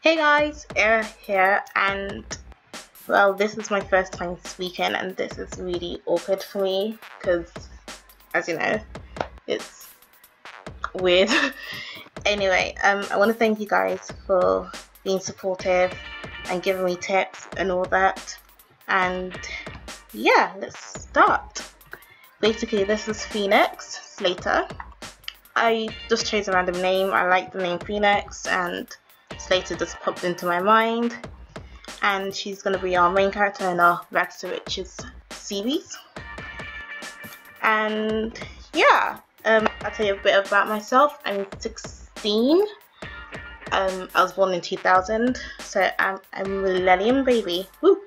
Hey guys, Era here, and well, this is my first time speaking, and this is really awkward for me because, as you know, it's weird. Anyway, I want to thank you guys for being supportive and giving me tips and all that. And yeah, let's start. Basically, this is Pheonix Slater. I just chose a random name. I like the name Pheonix, and Slater just popped into my mind, and she's going to be our main character in our Rags to Riches series. And yeah, I'll tell you a bit about myself. I'm 16. I was born in 2000, so I'm a millennium baby. Woo!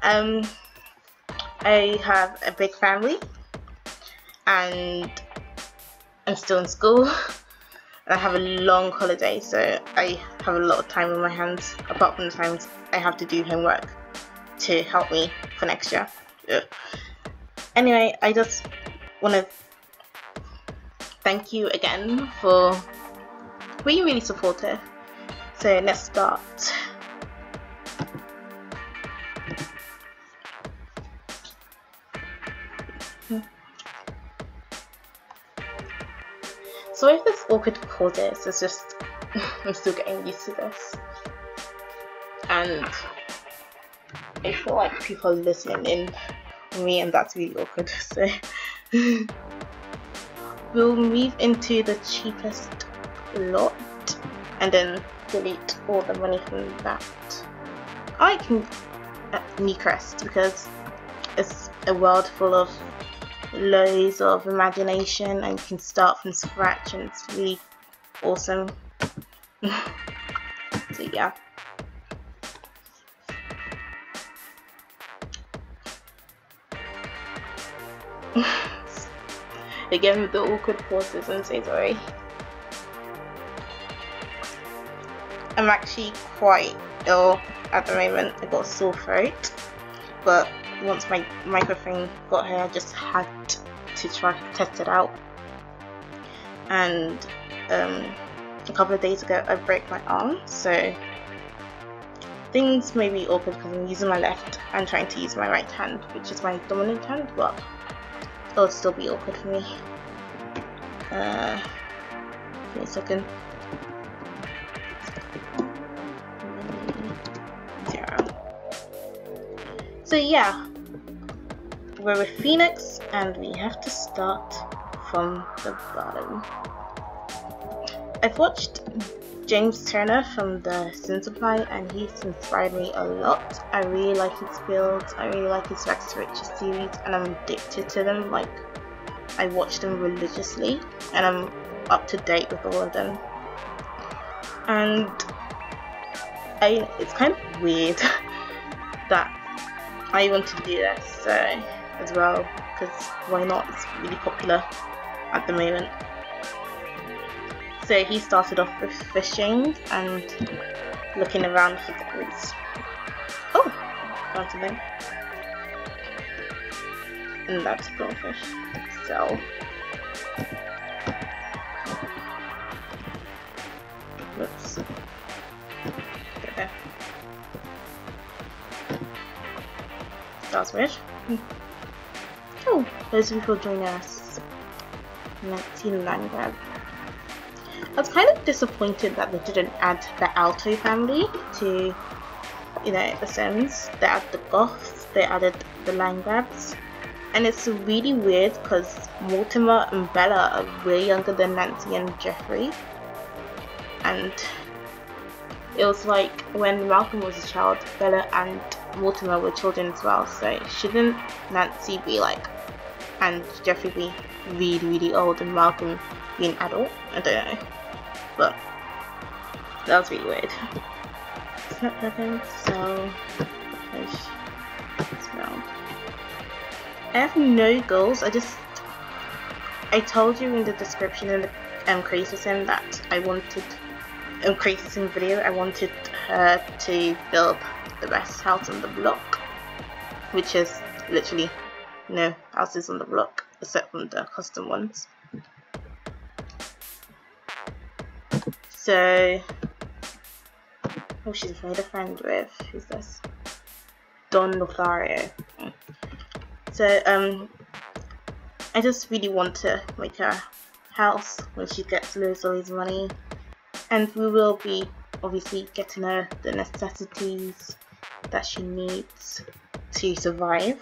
I have a big family, and I'm still in school. I have a long holiday, so I have a lot of time on my hands, apart from the times I have to do homework to help me for next year. Ugh. Anyway, I just want to thank you again for being really supportive. So let's start. Sorry if this awkward pauses, it's just I'm still getting used to this, and I feel like people are listening in on me, and that's really awkward. So we'll move into the cheapest lot and then delete all the money from that. I can Newcrest because it's a world full of loads of imagination, and you can start from scratch, and it's really awesome. So yeah. Again with the awkward pauses, I'm so sorry. I'm actually quite ill at the moment. I got a sore throat, but once my microphone got here, I just had to try to test it out. And a couple of days ago I broke my arm, so things may be awkward because I'm using my left and trying to use my right hand, which is my dominant hand, but it'll still be awkward for me. Give me a second. 0. So yeah, we're with Pheonix, and we have to start from the bottom. I've watched James Turner from TheSimSupply, and he's inspired me a lot. I really like his builds, I really like his Rags to Riches series, and I'm addicted to them. Like, I watch them religiously, and I'm up to date with all of them. And it's kind of weird that I want to do this as well, because why not? It's really popular at the moment. So he started off with fishing and looking around for things. Oh, found something. And that's a goldfish. So whoops. Okay. That's weird. Oh, those people joining us. 19 land grab. I was kind of disappointed that they didn't add the Alto family to, you know, The Sims. They added the Goths, they added the Landgrabs, and it's really weird because Mortimer and Bella are way younger than Nancy and Jeffrey, and it was like when Malcolm was a child, Bella and Mortimer were children as well, so shouldn't Nancy be like, and Jeffrey be really old and Malcolm be an adult? I don't know, but that was really weird. So I have no goals. I told you in the description in the Crazy Sim that I wanted Crazy Sim video. I wanted her to build the best house on the block, which is literally no houses on the block except from the custom ones. So Oh, she's made a friend with, who's this? Don Lothario. So, I just really want to make a house when she gets loads of money. And we will be obviously getting her the necessities that she needs to survive.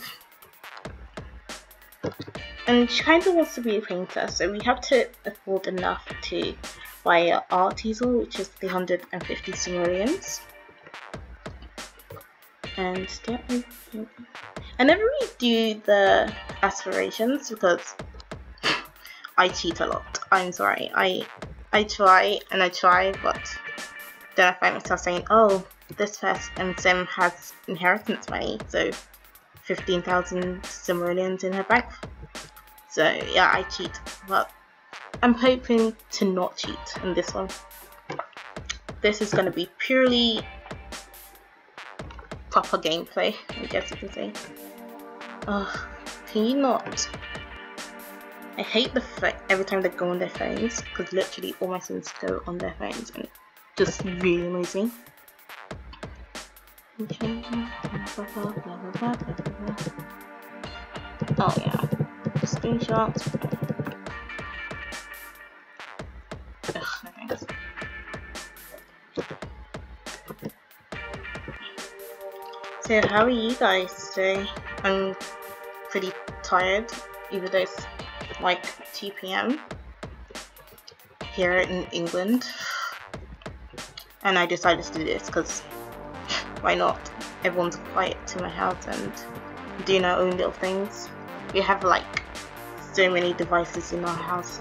And she kind of wants to be a painter, so we have to afford enough to buy an art easel, which is 350 simoleons. And I never really do the aspirations because I cheat a lot. I'm sorry. I try and I try, but then I find myself saying, oh, this person sim has inheritance money, so 15,000 simoleons in her bank. So yeah, I cheat, but I'm hoping to not cheat in this one. This is going to be purely proper gameplay, I guess you can say. Ugh, can you not? I hate the fact every time they go on their phones, because literally all my sims go on their phones and it just really annoys me. Oh yeah, screenshots. Ugh, okay. So how are you guys today? I'm pretty tired, even though it's like 2 PM here in England, and I decided to do this because why not? Everyone's quiet to my house and doing our own little things. We have like so many devices in our house.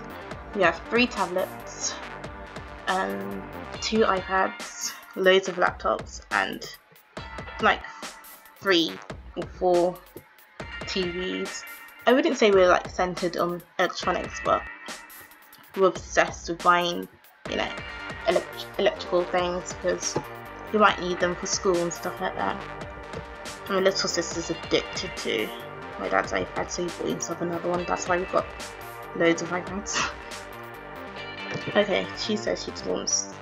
We have 3 tablets, 2 iPads, loads of laptops, and like 3 or 4 TVs. I wouldn't say we're like centered on electronics, but we're obsessed with buying, you know, electrical things because you might need them for school and stuff like that. And my little sister's addicted to my dad's iPad, so he bought himself another one. That's why we've got loads of iPads. Okay, she says she wants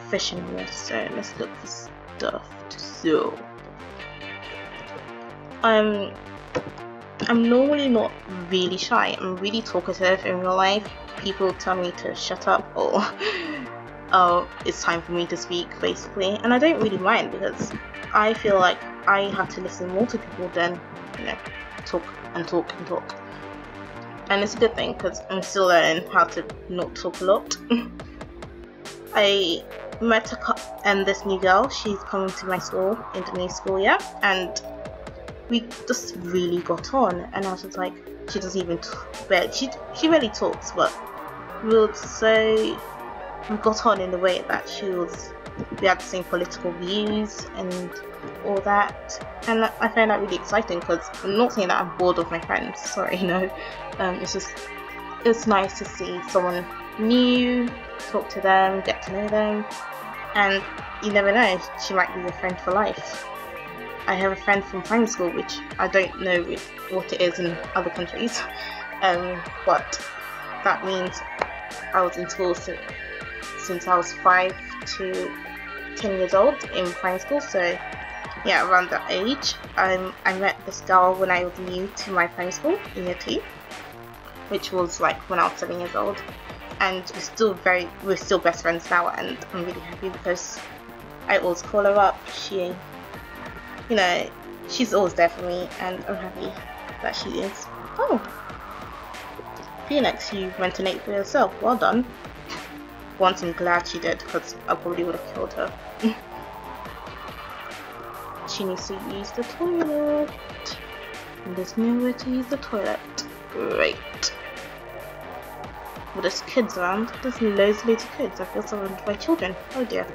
fishing here, so let's look for stuff to sell. I'm normally not really shy. I'm really talkative in real life. People tell me to shut up or oh, it's time for me to speak, basically. And I don't really mind because I feel like I have to listen more to people than, you know, talk and talk and talk. And it's a good thing because I'm still learning how to not talk a lot. I met this new girl. She's coming to my school, in the new school year, and we just really got on. And I was just like, she doesn't even she barely talks, but we got on in the way that we had the same political views and all that, and I find that really exciting because I'm not saying that I'm bored of my friends, sorry, no, it's nice to see someone new, talk to them, get to know them, and you never know, she might be your friend for life. I have a friend from primary school, which I don't know what it is in other countries, but that means I was in school since I was 5 to 10 years old in primary school, so yeah, around that age. I met this girl when I was new to my primary school in year 2, which was like when I was 7 years old, and we're still best friends now, and I'm really happy because I always call her up. She, you know, she's always there for me, and I'm happy that she is. Oh, Pheonix, you went an 8 for yourself, well done. Once I'm glad she did, because I probably would have killed her. She needs to use the toilet. And there's nowhere to use the toilet. Great. Well, there's kids around. There's loads of kids. I feel surrounded by children. Oh dear.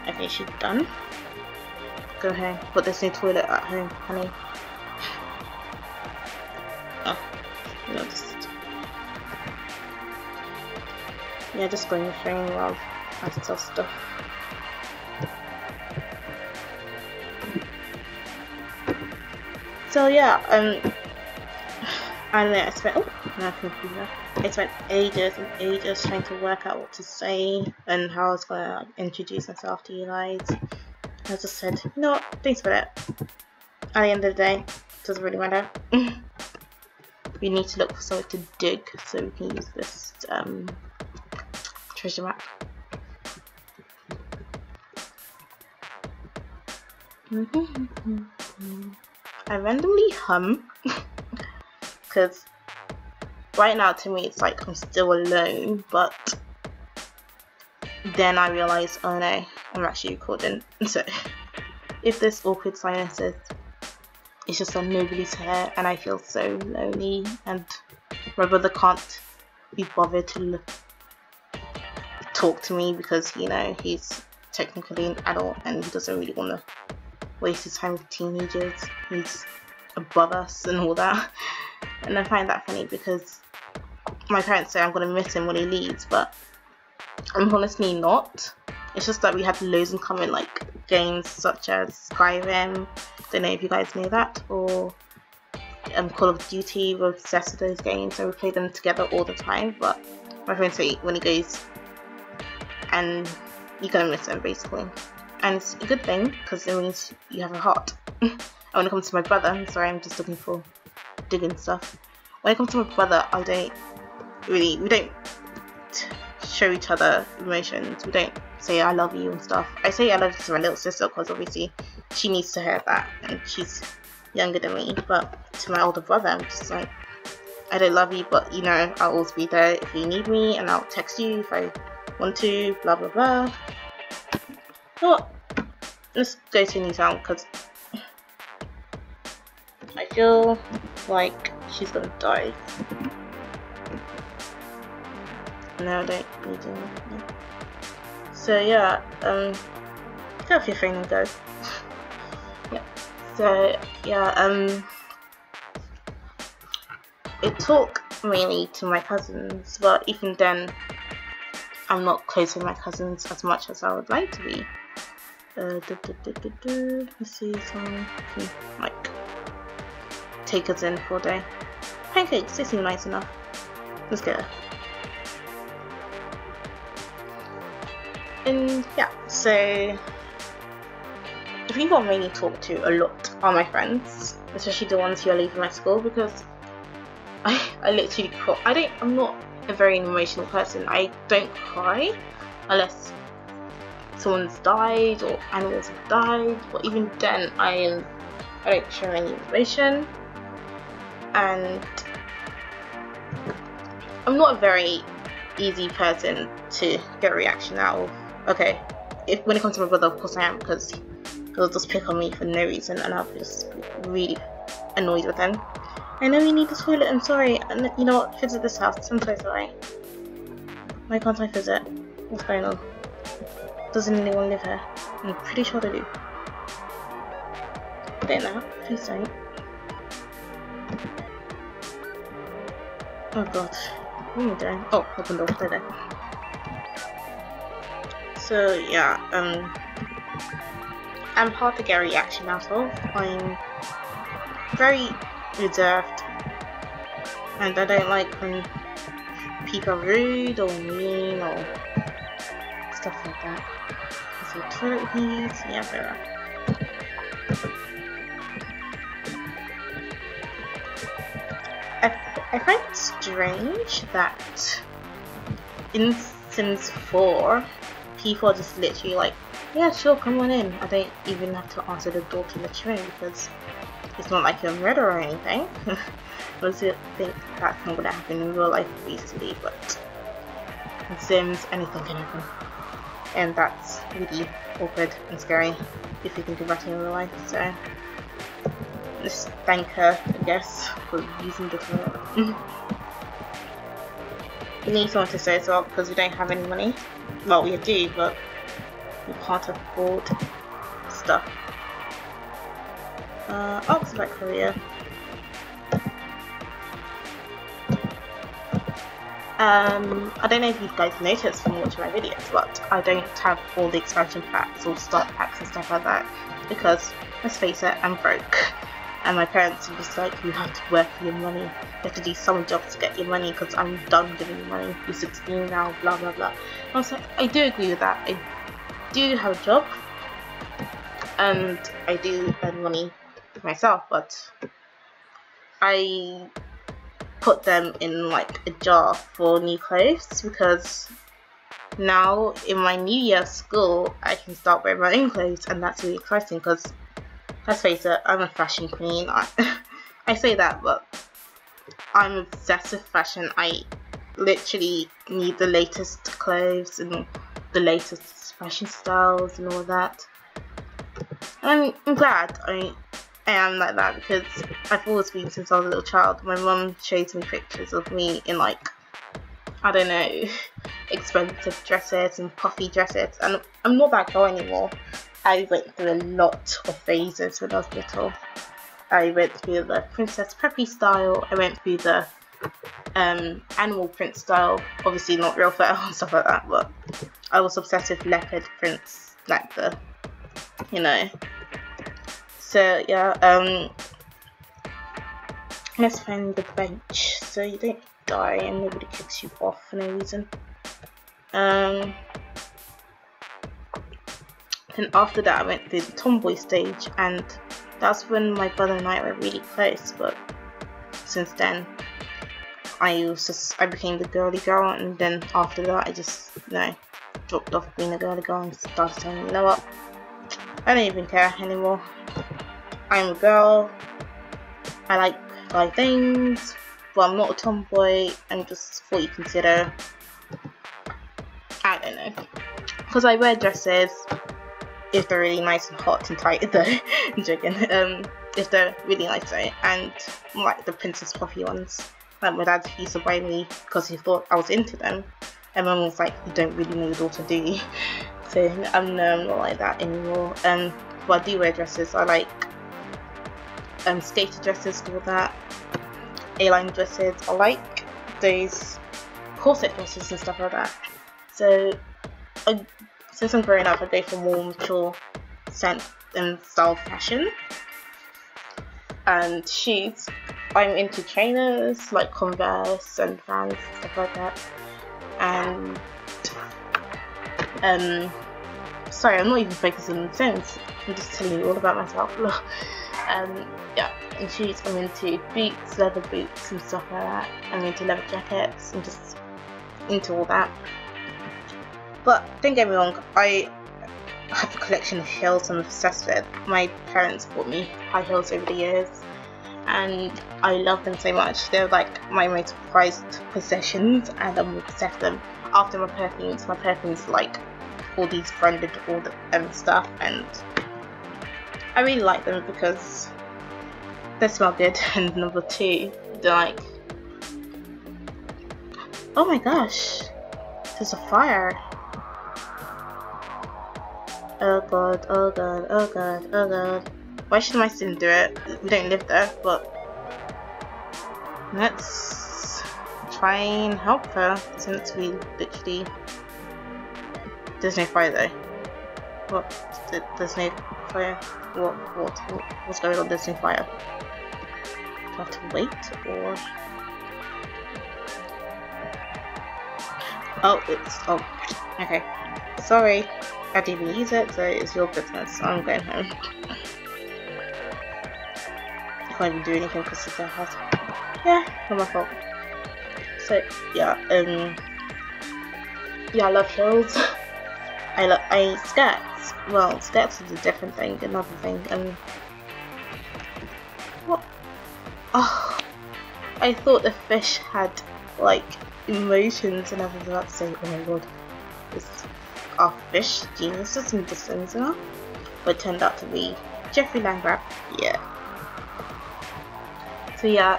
Okay, she's done. Go home. But there's no toilet at home, honey. Oh, no, yeah, just going the phone while I sell stuff. So yeah, I don't know, I spent, oh, no, computer. I spent ages and ages trying to work out what to say and how I was gonna introduce myself to you guys. I just said, you know what, don't sweat it. At the end of the day, it doesn't really matter. We need to look for something to dig so we can use this treasure map. I randomly hum because right now to me it's like I'm still alone, but then I realised, oh no, I'm actually recording. So if there's awkward silences, it's just that nobody's here and I feel so lonely, and my brother can't be bothered to talk to me because, you know, he's technically an adult and he doesn't really want to waste his time with teenagers. He's above us and all that. And I find that funny because my parents say I'm going to miss him when he leaves, but I'm honestly not. It's just that we have loads in common, like games such as Skyrim, don't know if you guys know that, or Call of Duty. We're obsessed with those games, so we play them together all the time. But my friends say when he goes, and you're gonna miss him basically, and it's a good thing because it means you have a heart. And when it comes to my brother, I'm sorry, I'm just looking for digging stuff. When it comes to my brother, we don't show each other emotions. We don't say I love you and stuff. I say I love you to my little sister because obviously she needs to hear that and she's younger than me, but to my older brother I'm just like, I don't love you, but you know, I'll always be there if you need me, and I'll text you if I want to, blah blah blah. You know what? Let's go to a new sound because I feel like she's gonna die. No, I don't need to. So yeah, get off your phone and go. Yeah. So yeah, it took mainly to my cousins, but even then, I'm not close with my cousins as much as I would like to be. Let's see, someone can like take us in for a day. Pancakes, they seem nice enough. Let's get her. And yeah, so the people I mainly talk to a lot are my friends, especially the ones who are leaving my school, because I literally cry. I'm not a very emotional person. I don't cry unless someone's died or animals have died, but even then I don't show any emotion, and I'm not a very easy person to get a reaction out of. Okay, when it comes to my brother, of course I am, because he'll just pick on me for no reason and I'll be just really annoyed with him. I know you need the toilet, I'm sorry, and you know what, visit this house, I'm so sorry. Why can't I visit? What's going on? Doesn't anyone live here? I'm pretty sure they do. Don't know, please don't. Oh god, what am I doing? Oh, open door, there. So yeah, I'm hard to get a reaction out of. I'm very reserved, and I don't like when people are rude or mean or stuff like that. So toilet please, yeah, there. I find it strange that in Sims 4, people are just literally like, yeah, sure, come on in. I don't even have to answer the door to let you in because it's not like you're a murderer or anything. I honestly think that's not going to happen in real life, basically, but in Sims, anything can happen. And that's really awkward and scary if you think about it in real life, so let's thank her, I guess, for using the toilet. We need someone to say as well because we don't have any money. Well, we do, but we can't afford stuff. Ask about career. I don't know if you guys noticed from watching my videos, but I don't have all the expansion packs or start packs and stuff like that because, let's face it, I'm broke. And my parents were just like, you have to work for your money. You have to do some jobs to get your money because I'm done giving you money. You're 16 now, blah, blah, blah. I was like, I do agree with that. I do have a job and I do earn money myself, but I put them in like a jar for new clothes because now in my new year of school I can start wearing my own clothes, and that's really exciting because let's face it, I'm a fashion queen. I say that, but I'm obsessed with fashion. I literally need the latest clothes and the latest fashion styles and all that. And I'm glad I am like that because I've always been since I was a little child. My mum shows me pictures of me in like, I don't know, expensive dresses and puffy dresses, and I'm not that girl anymore. I went through a lot of phases when I was little. I went through the Princess Preppy style, I went through the animal print style, obviously not real fur and stuff like that, but I was obsessed with leopard prints, like the, you know. So yeah, let's find the bench so you don't die and nobody kicks you off for no reason. Then after that I went through the tomboy stage, and that's when my brother and I were really close, but since then I became the girly girl, and then after that I just, you know, dropped off being a girly girl and started saying, you know what, I don't even care anymore. I'm a girl, I like guy things, but I'm not a tomboy. I'm just what you consider, I don't know, because I wear dresses if they're really nice and hot and tight, though. I'm joking. If they're really nice though, and like the Princess Puffy ones, like my dad used to buy me because he thought I was into them, and mum was like, you don't really know your daughter, do you? So no, I'm not like that anymore. But I do wear dresses. I like skater dresses, all that, A-line dresses. I like those corset dresses and stuff like that. So since I'm growing up, I go for more mature scent and style fashion. And shoes, I'm into trainers like Converse and Vans and stuff like that. And sorry, I'm not even focusing on the Sims, I'm just telling you all about myself. Yeah, and shoes, I'm into boots, leather boots and stuff like that. I'm into leather jackets and just into all that. But don't get me wrong, I have a collection of heels I'm obsessed with. My parents bought me high heels over the years, and I love them so much. They're like my most prized possessions, and I'm obsessed with them. After my perfumes like all these branded stuff, and I really like them because they smell good, and number two, they're like, oh my gosh, there's a fire. Oh god, oh god, oh god, oh god. Why should my sim do it? We don't live there, but let's try and help her since we literally... There's no fire though. What? There's no fire? What's going on? There's no fire. Do I have to wait or... Oh, okay. Sorry. I didn't even use it, so it's your business. I'm going home. I can't even do anything because it's their house. Yeah, not my fault. So yeah, yeah, I love heels. I skirts. Well, skirts is a different thing, another thing. What? Oh, I thought the fish had like emotions, and I was about to say, oh my god, this are fish geniuses in The Sims now, but it turned out to be Jeffrey Landgraf. Yeah. So yeah,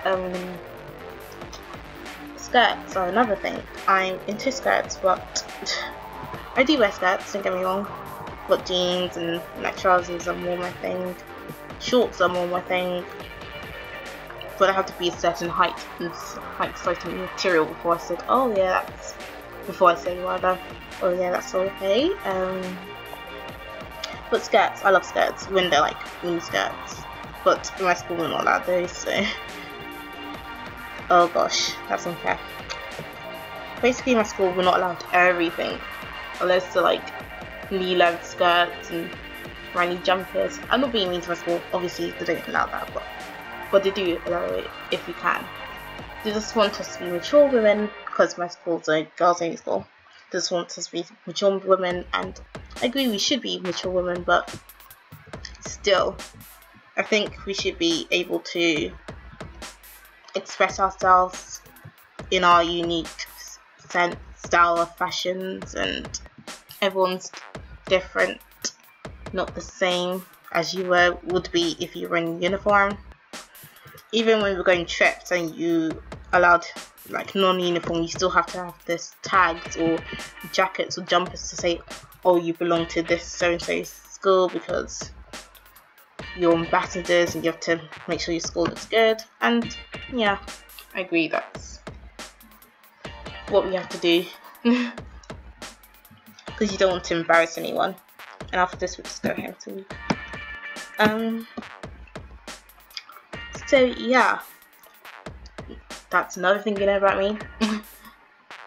skirts are another thing. I'm into skirts, but I do wear skirts, don't get me wrong, but jeans and like trousers are more my thing. Shorts are more my thing, but I have to be a certain height and like certain material before I said, oh yeah, that's, before I say rather, oh yeah, that's okay. But skirts, I love skirts when they're like mini skirts. but my school we're not allowed those, so oh gosh, that's unfair. Basically, my school we're not allowed everything, unless to like knee-length skirts and granny jumpers. I'm not being mean to my school, obviously they don't allow that, but they do allow it if you can. They just want us to be mature women, because my school's a girls-only school. They just want us to be mature women, and I agree we should be mature women, but still, I think we should be able to express ourselves in our unique style of fashions, and everyone's different, not the same as you would be if you were in uniform. Even when we're going trips and you allowed like non-uniform, you still have to have this tags or jackets or jumpers to say, oh, you belong to this so-and-so school because you're ambassadors and you have to make sure your school looks good. And yeah, I agree that's what we have to do because you don't want to embarrass anyone. And after this we'll just go ahead to so yeah, that's another thing you know about me.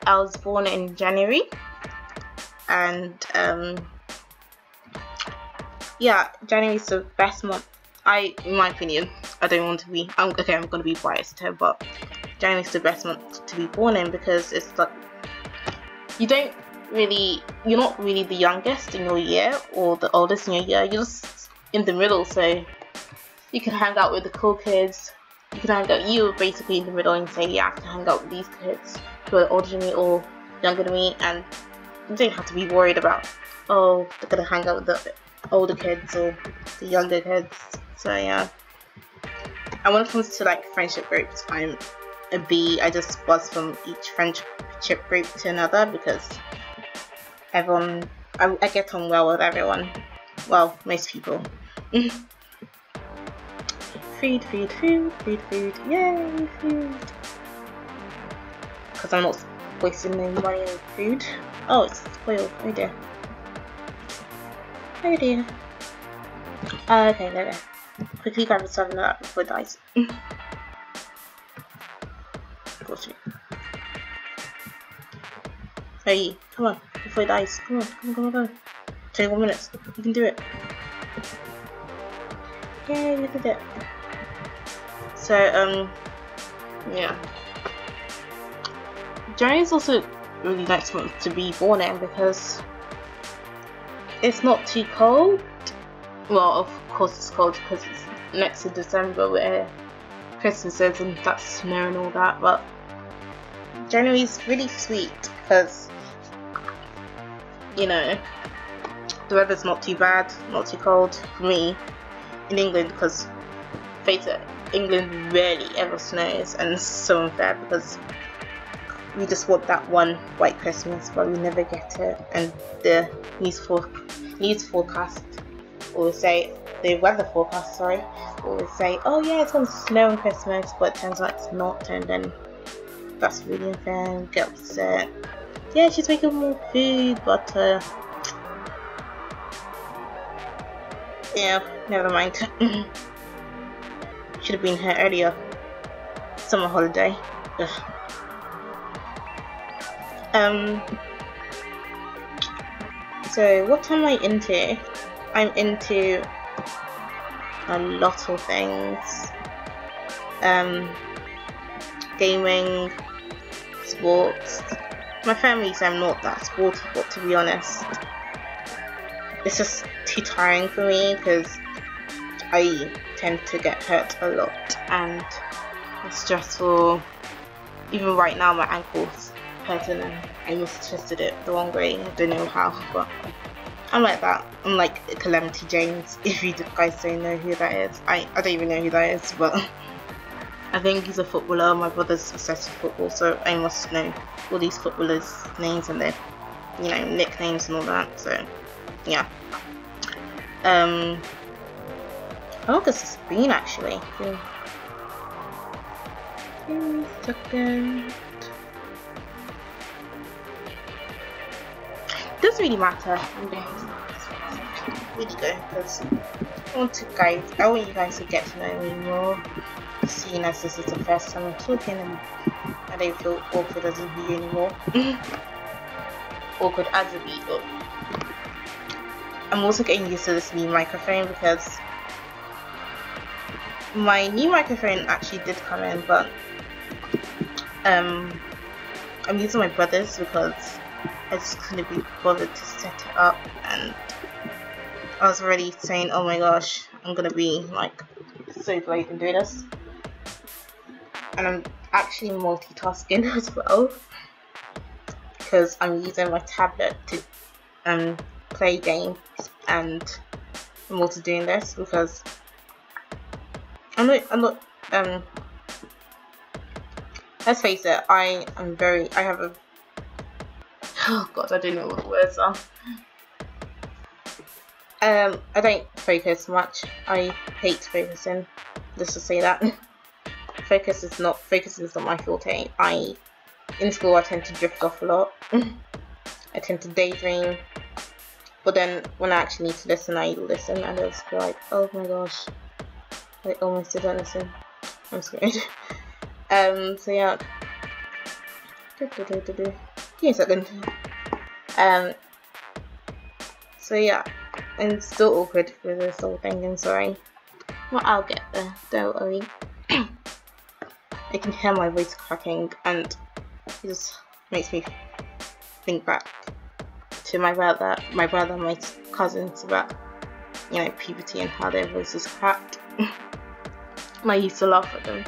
I was born in January, and yeah, January is the best month. In my opinion, I don't want to be. I'm going to be biased here, but January is the best month to be born in because it's like you're not really the youngest in your year or the oldest in your year. You're just in the middle, so you can hang out with the cool kids. You're basically in the middle and say, yeah, I can hang out with these kids who are older than me or younger than me, and you don't have to be worried about, oh, they're gonna hang out with the older kids or the younger kids. So yeah. And when it comes to like friendship groups, I'm a B. I just buzz from each friendship group to another because everyone, I get on well with everyone. Well, most people. Food, yay, food. Because I'm not wasting no money on food. Oh, it's spoiled, oh dear. Oh dear. Okay, there we go. Quickly grab a 7 of that before it dies. Hey, come on, before it dies. Come on. 21 minutes, you can do it. Yay, we did it. So, yeah. January is also a really nice month to be born in because it's not too cold. Well, of course it's cold because it's next to December where Christmas is and that's snow and all that, but January is really sweet because, you know, the weather's not too bad, not too cold for me in England because, face it, England rarely ever snows, and it's so unfair because we just want that one white Christmas but we never get it. And the news forecast always say, the weather forecast always say, oh yeah, it's going to snow on Christmas, but it turns out it's not, and then that's really unfair and get upset. Yeah, she's making more food, but yeah, never mind. Should have been here earlier. Summer holiday. Ugh. So what am I into? I'm into a lot of things. Gaming, sports. My family says I'm not that sporty, but to be honest, it's just too tiring for me because I tend to get hurt a lot and it's stressful. Even right now my ankle's hurting and I must have twisted it the wrong way. I don't know how, but I'm like that. I'm like Calamity James, if you guys don't know who that is. I don't even know who that is, but I think he's a footballer. My brother's obsessed with football, so I must know all these footballers' names and their, you know, nicknames and all that, so yeah. How long has this been actually? Second. Doesn't really matter. Really go because I want you guys to get to know me more, seeing as this is the first time I'm talking and I don't feel awkward as a video anymore. Awkward as a video. I'm also getting used to this new microphone because my new microphone actually did come in, but I'm using my brother's because I just couldn't be bothered to set it up, and I was already saying, oh my gosh, I'm gonna be like so great in doing this. And I'm actually multitasking as well because I'm using my tablet to play games, and I'm also doing this because I'm not let's face it, I have a, oh god, I don't know what the words are. I don't focus much. I hate focusing. Let's just say that. Focus is not my forte. In school I tend to drift off a lot. I tend to daydream. But then when I actually need to listen, I listen, and I'll just be like, oh my gosh, I almost didn't listen. I'm scared. So yeah. Give me a second. So yeah, I'm still awkward with this whole thing, I'm sorry. Well, I'll get there, don't worry. I can hear my voice cracking, and it just makes me think back to my brother, my cousins, about, you know, puberty and how their voices cracked. And I used to laugh at them.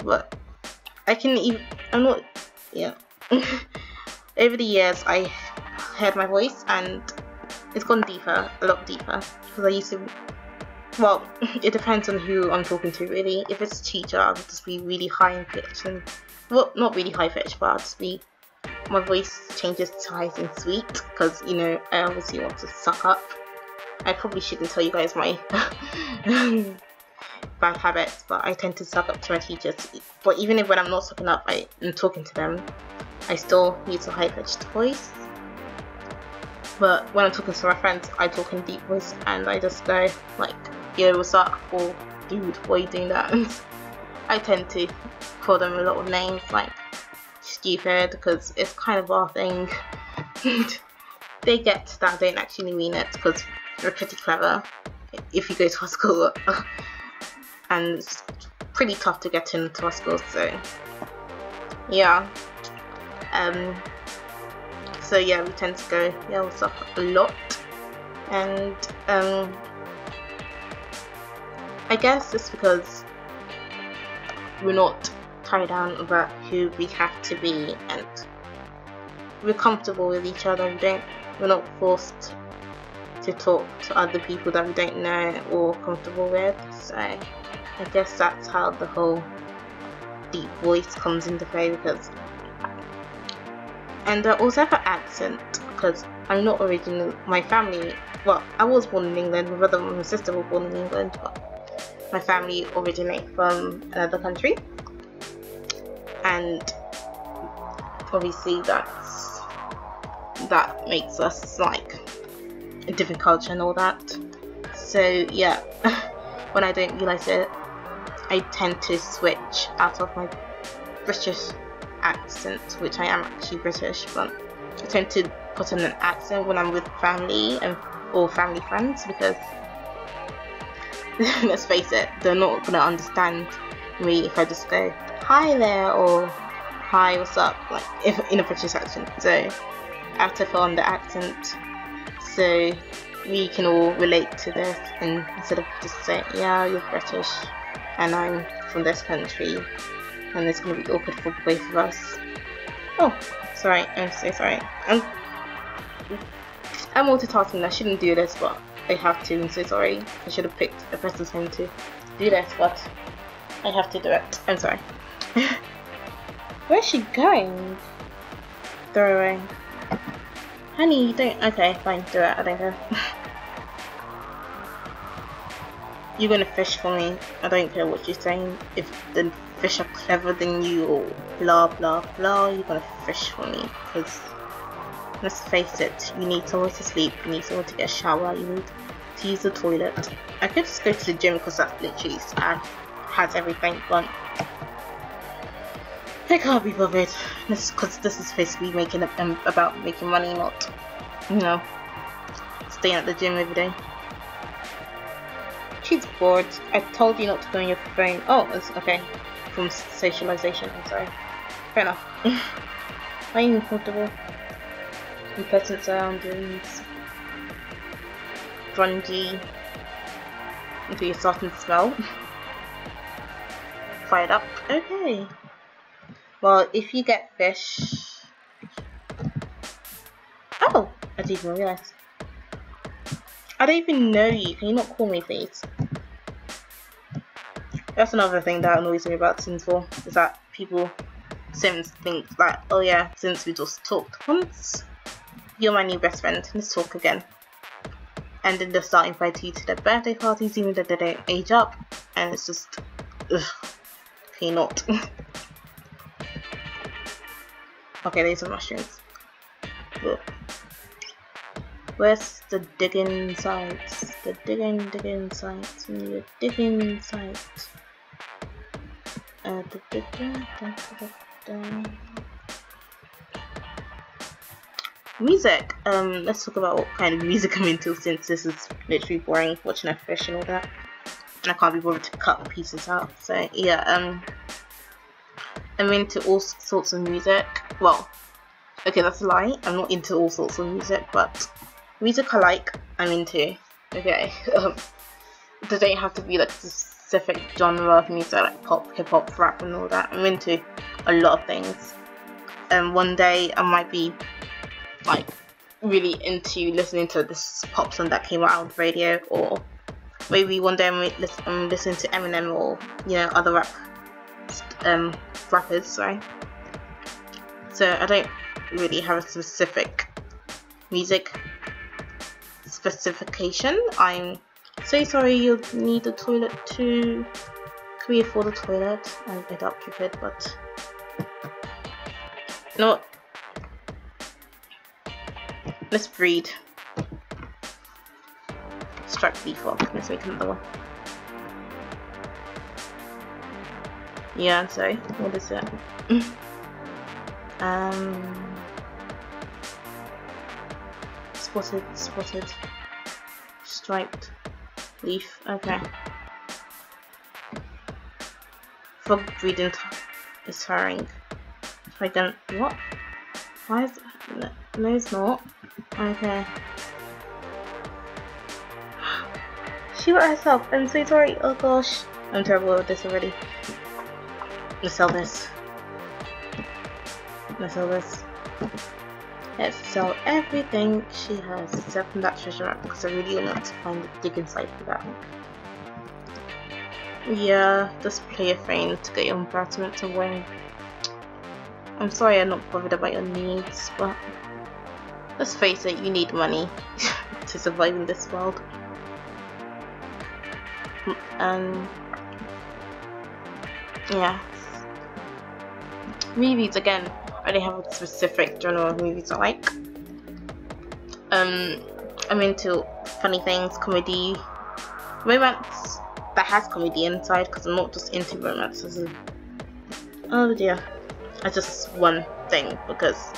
But I'm not, yeah. Over the years, I heard my voice, and it's gone deeper, a lot deeper, because I used to, well, it depends on who I'm talking to, really. If it's a teacher, I'll just be really high in pitch, and, well, not really high pitch, but I'll just be, my voice changes to high and sweet, because, you know, I obviously want to suck up. I probably shouldn't tell you guys my bad habits, but I tend to suck up to my teachers. But even if when I'm not sucking up, I'm talking to them, I still use a high-pitched voice. But when I'm talking to my friends, I talk in deep voice, and I just go like, yo, what's up, or dude, why are you doing that? I tend to call them a lot of names, like stupid, because it's kind of our thing. They get that I don't actually mean it, because we're pretty clever if you go to our school. And it's pretty tough to get into our school, so yeah. So yeah, we tend to go, yeah, what's up, a lot. And I guess it's because we're not tied down about who we have to be, and we're comfortable with each other. We're not forced to talk to other people that we don't know or comfortable with. So I guess that's how the whole deep voice comes into play, because, and I also have an accent, because I'm not original, my family, well, I was born in England, my brother and my sister were born in England, but my family originate from another country, and obviously that makes us like a different culture and all that. So yeah, when I don't realise it, I tend to switch out of my British accent, which I am actually British, but I tend to put on an accent when I'm with family or family friends, because let's face it, they're not gonna understand me if I just go hi there or hi, what's up, like if in a British accent. So I have to put on the accent so we can all relate to this, and instead of just saying, yeah, you're British and I'm from this country, and it's going to be awkward for both of us. Oh, sorry, I'm so sorry. I'm multitasking, I shouldn't do this, but I have to, I'm so sorry. I should have picked a better time to do this, but I have to do it. I'm sorry. Where's she going? Throw her away. Honey, you don't, okay, fine, do it, I don't care. You're gonna fish for me. I don't care what you're saying. If the fish are clever than you or blah blah blah, you're gonna fish for me. Because let's face it, you need someone to sleep, you need someone to get a shower, you need to use the toilet. I could just go to the gym because that literally has everything, but I can't be bothered. Because this is supposed to be making about making money, not, you know, staying at the gym every day. She's bored. I told you not to go on your phone. Oh, it's okay. From socialization, I'm sorry. Fair enough. Are you comfortable? In pleasant surroundings. Grungy. Until you're starting to smell. Fired up. Okay. Well, if you get fish... Oh! I didn't even realise. I don't even know you. Can you not call me, please? That's another thing that annoys me about Sims 4. Is that Sims think that, oh yeah, since we just talked once, you're my new best friend. Let's talk again. And then they're starting inviting you to their birthday parties, even though they don't age up. And it's just... ugh. Can you not? Okay, there's some mushrooms. Look. Where's the digging sites? The digging sites. We need a digging site. Music. Let's talk about what kind of music I'm into, since this is literally boring watching a fish and all that. And I can't be bothered to cut pieces out. So yeah, I'm into all sorts of music. Well, okay, that's a lie. I'm not into all sorts of music, but music I like, I'm into. Okay. There don't have to be like a specific genre of music, like pop, hip hop, rap and all that. I'm into a lot of things. One day I might be like really into listening to this pop song that came out on the radio, or maybe one day I'm listening to Eminem, or you know, other rappers, sorry. So I don't really have a specific music specification. I'm so sorry, you'll need the toilet too. Can we afford a toilet? I doubt you could, but you know what? Let's breed. Strike default. Let's make another one. Yeah, sorry. What is it? Spotted. Striped. Leaf. Okay. Frog breeding is tiring. I don't. What? Why is it? No, it's not. Okay. She wet herself. I'm so sorry. Oh gosh. I'm terrible at this already. Let's sell this. Let's sell this. Let's sell everything she has except from that treasure map, because I really want to find the digging site for that. Yeah, just play a phone to get your embarrassment away. I'm sorry I'm not bothered about your needs, but let's face it, you need money to survive in this world. Yeah. Movies, again, I don't have a specific genre of movies I like. I'm into funny things, comedy, romance that has comedy inside, because I'm not just into romance. Oh dear. That's just one thing, because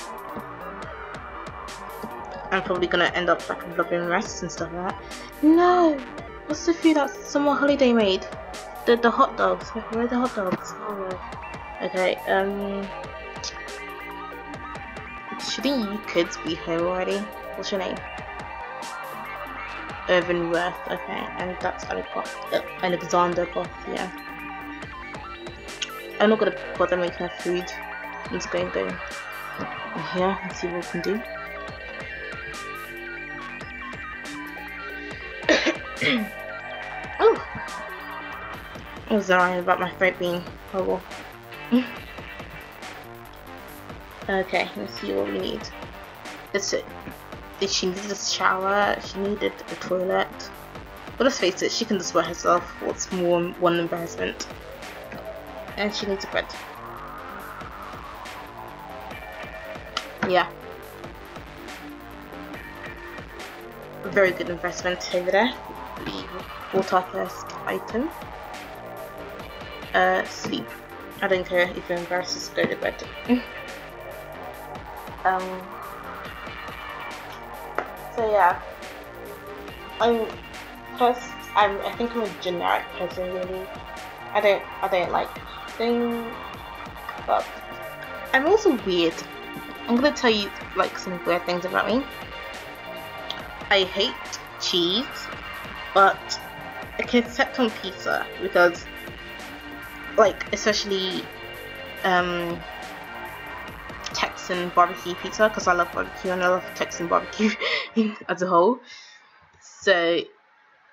I'm probably gonna end up like vlogging rest and stuff like that. No! What's the food that Summer Holiday made? The hot dogs. Where are the hot dogs? Oh no. Okay, shouldn't you kids be home already? What's your name? Irvin Worth, okay, and that's Alexander Goth, yeah. I'm not gonna bother making her food. I'm just going to go here and see what we can do. Oh! I was lying about my throat being horrible. Okay, let's see what we need. That's it. She needed a shower, she needed a toilet. But let's face it, she can just wear herself. What's more one embarrassment? And she needs a bread. Yeah. A very good investment over there. the water first item. Sleep. I don't care if you're embarrassed, just go to bed. So yeah, I think I'm a generic person really. I don't like things, but I'm also weird. I'm gonna tell you like some weird things about me. I hate cheese, but I can accept on pizza because, like, especially Texan barbecue pizza, because I love barbecue and I love Texan barbecue as a whole. So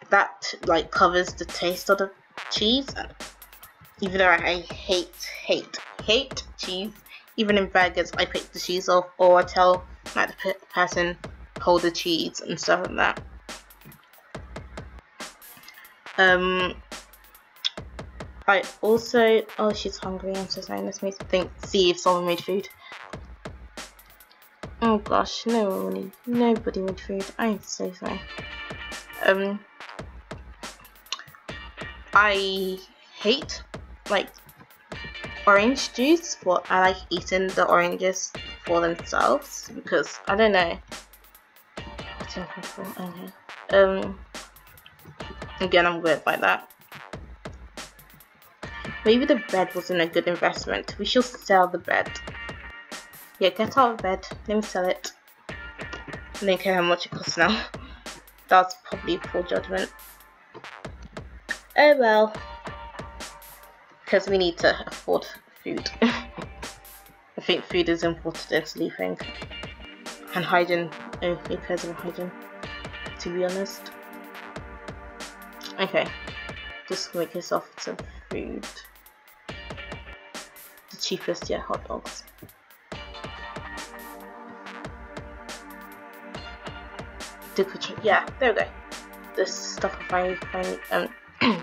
that like covers the taste of the cheese. Even though I hate cheese, even in burgers I pick the cheese off, or I tell like the person hold the cheese and stuff like that. I also, oh, she's hungry, I'm so sorry, let's see if someone made food. Oh gosh, nobody made food, I'm so sorry. I hate like orange juice, but I like eating the oranges for themselves because I don't know. Okay. Again, I'm weird like that. Maybe the bed wasn't a good investment. We should sell the bed. Yeah, get out of bed. Let me sell it. I don't care how much it costs now. That's probably poor judgment. Oh well. Because we need to afford food. I think food is important in sleeping. And hygiene. Oh, because of hygiene. To be honest. Okay. Just make yourself some food. The cheapest, yeah, hot dogs. Yeah, there we go. This stuff I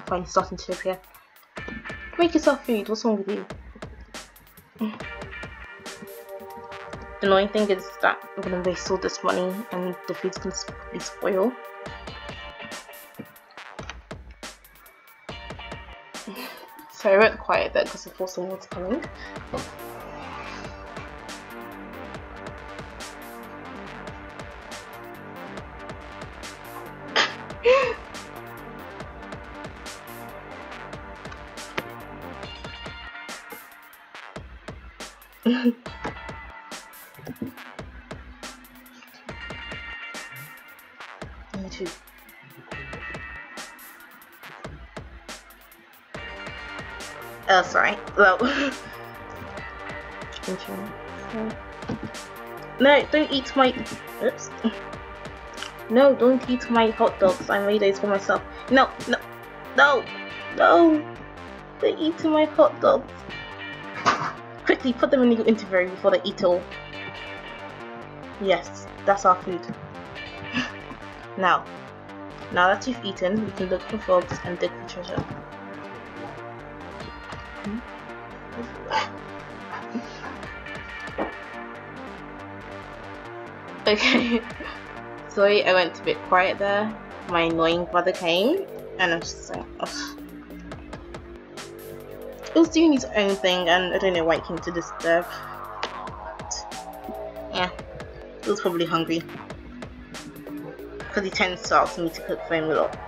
finally starting to appear. Make yourself food, what's wrong with you? The annoying thing is that I'm gonna waste all this money and the food's gonna probably spoil. So I went quiet there because I thought someone was coming. Me too. Oh, sorry. Well, no, don't eat my. Oops. No, don't eat my hot dogs. I made those for myself. No, no, no, no! They're eating my hot dogs. Quickly, put them in the inventory before they eat all. Yes, that's our food. Now that you've eaten, we can look for frogs and dig for treasure. Okay, sorry I went a bit quiet there. My annoying brother came and I'm just like, ugh. He was doing his own thing and I don't know why he came to disturb. But, yeah, he was probably hungry. Because he tends to ask me to cook for him a lot.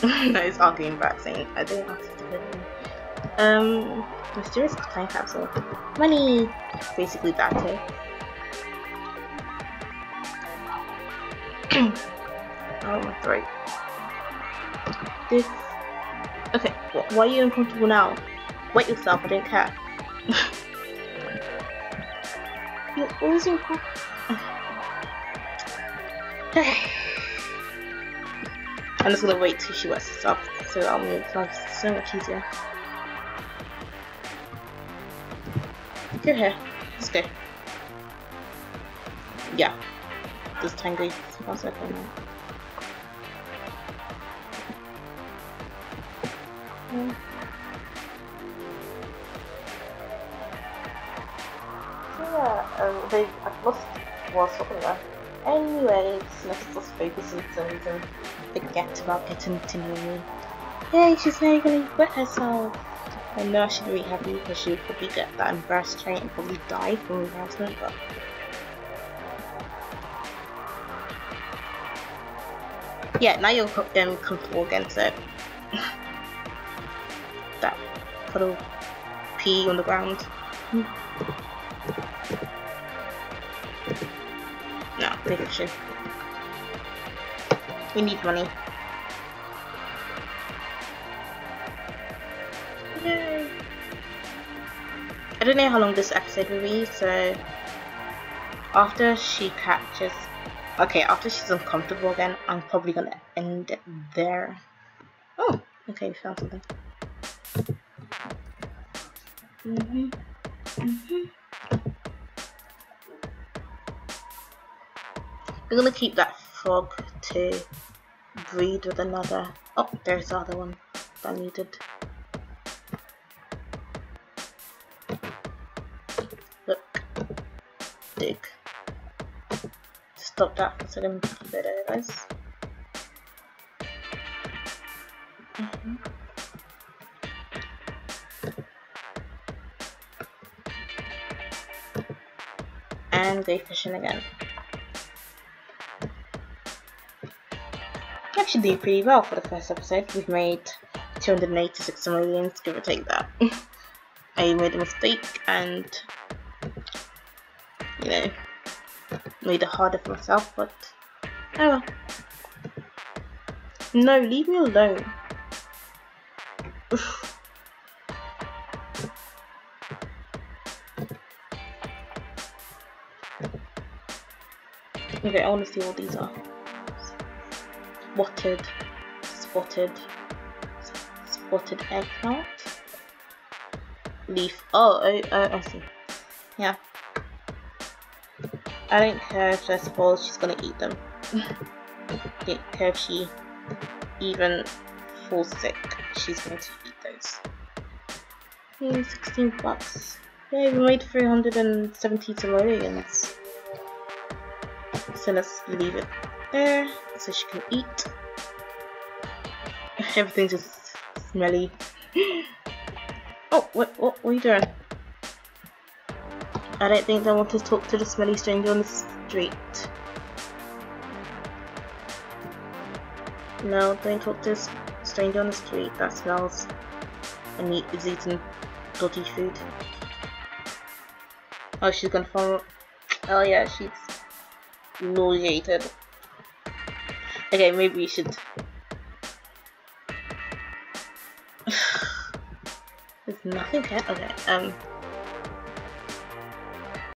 No, he's arguing back saying, I don't ask you to cook for him. Mysterious time capsule. Money! Basically that, eh? Oh, my throat. This. Okay, why are you uncomfortable now? Wait yourself, I don't care. You're always uncomfortable. I'm just gonna wait till she wets herself, so that'll make life so much easier. Go here. Let's go. Yeah. This tango smells like one now. Yeah, I've lost was talking about. Anyways, let's just focus on things and forget about getting to know me. Yay, she's now gonna wet herself. I know I should be happy because she would probably get that embarrassed trait and probably die from embarrassment, but yeah, now you're comfortable again, so that puddle pee on the ground. No, big fishing. We need money. Yay. I don't know how long this episode will be, so after she catches, okay, after she's uncomfortable again, I'm probably gonna end it there. Oh, okay, we found something. We're gonna keep that frog to breed with another. Oh, there's the other one that I needed. Look, dig. Stop that for a second. There it is. And go fishing again. Actually doing pretty well for the first episode. We've made 286 million, give or take that. I made a mistake and, you know, made it harder for myself, but oh well. No, leave me alone. Okay, I want to see what these are. Spotted eggplant, leaf. Oh, I see. Yeah. I don't care if they're spoiled, she's gonna eat them. Don't care if she even falls sick, she's going to eat those. Yeah, 16 bucks. Yeah, we made 370 simoleons. So let's leave it there so she can eat. Everything's just smelly. Oh, what are you doing? I don't think I want to talk to the smelly stranger on the street. No, don't talk to this stranger on the street. That smells and is eating dodgy food. Oh, she's gonna follow. Oh yeah, she's nauseated. Okay, maybe we should. There's nothing here. Okay,